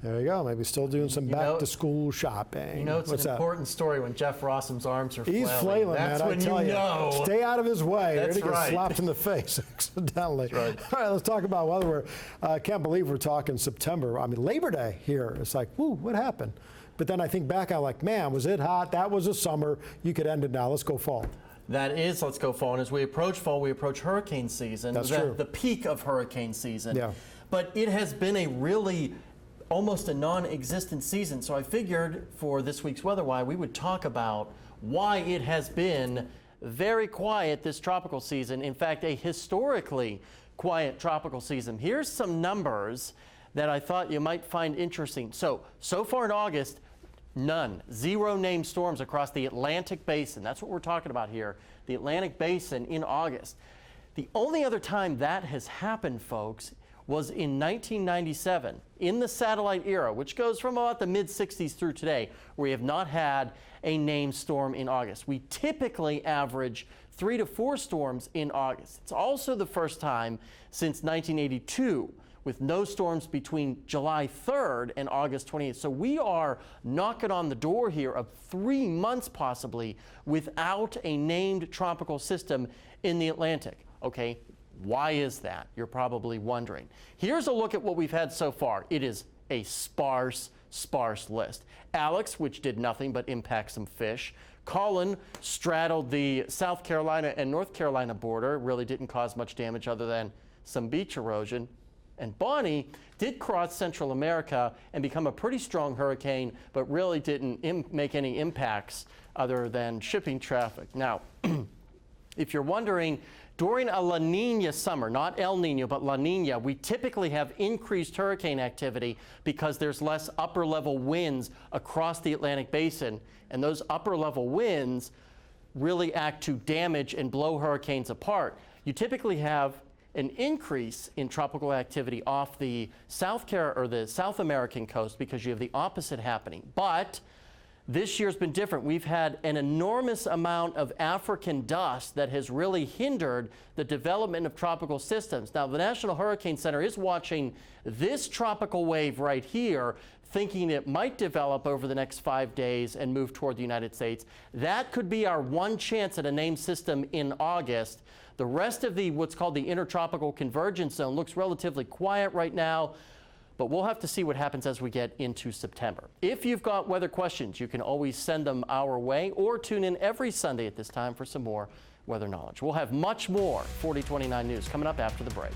There you go. Maybe still doing some back-to-school shopping. You know, it's an important story when Jeff Rossum's arms are flailing. He's flailing, That's man, when I tell you know. Stay out of his way. That's Or he right. gets slapped in the face accidentally. That's right. All right, let's talk about weather. I can't believe we're talking September. I mean, Labor Day here. It's like, whoo, what happened? But then I think back, I'm like, man, was it hot? That was a summer. You could end it now. Let's go fall. That is, let's go fall. And as we approach fall, we approach hurricane season. That's true. The peak of hurricane season. Yeah. But it has been a really almost a non-existent season. So I figured for this week's Weather Why, we would talk about why it has been very quiet this tropical season. In fact, a historically quiet tropical season. Here's some numbers that I thought you might find interesting. So far in August, none, 0 named storms across the Atlantic Basin. That's what we're talking about here, the Atlantic Basin in August. The only other time that has happened, folks, was in 1997, in the satellite era, which goes from about the mid-60s through today, where we have not had a named storm in August. We typically average 3 to 4 storms in August. It's also the first time since 1982 with no storms between July 3rd and August 28th. So we are knocking on the door here of 3 months possibly without a named tropical system in the Atlantic. Okay, why is that? You're probably wondering. Here's a look at what we've had so far. It is a sparse list. Alex, which did nothing but impact some fish. Colin straddled the South Carolina and North Carolina border, really didn't cause much damage other than some beach erosion. And Bonnie did cross Central America and become a pretty strong hurricane, but really didn't make any impacts other than shipping traffic. Now, if you're wondering, during a La Nina summer, not El Nino, but La Nina, we typically have increased hurricane activity because there's less upper level winds across the Atlantic Basin. And those upper level winds really act to damage and blow hurricanes apart. You typically have an increase in tropical activity off the South American coast because you have the opposite happening. But this year's been different. We've had an enormous amount of African dust that has really hindered the development of tropical systems. Now, the National Hurricane Center is watching this tropical wave right here, thinking it might develop over the next 5 days and move toward the United States. That could be our one chance at a named system in August. The rest of the what's called the intertropical convergence zone looks relatively quiet right now, but we'll have to see what happens as we get into September. If you've got weather questions, you can always send them our way or tune in every Sunday at this time for some more weather knowledge. We'll have much more 4029 News coming up after the break.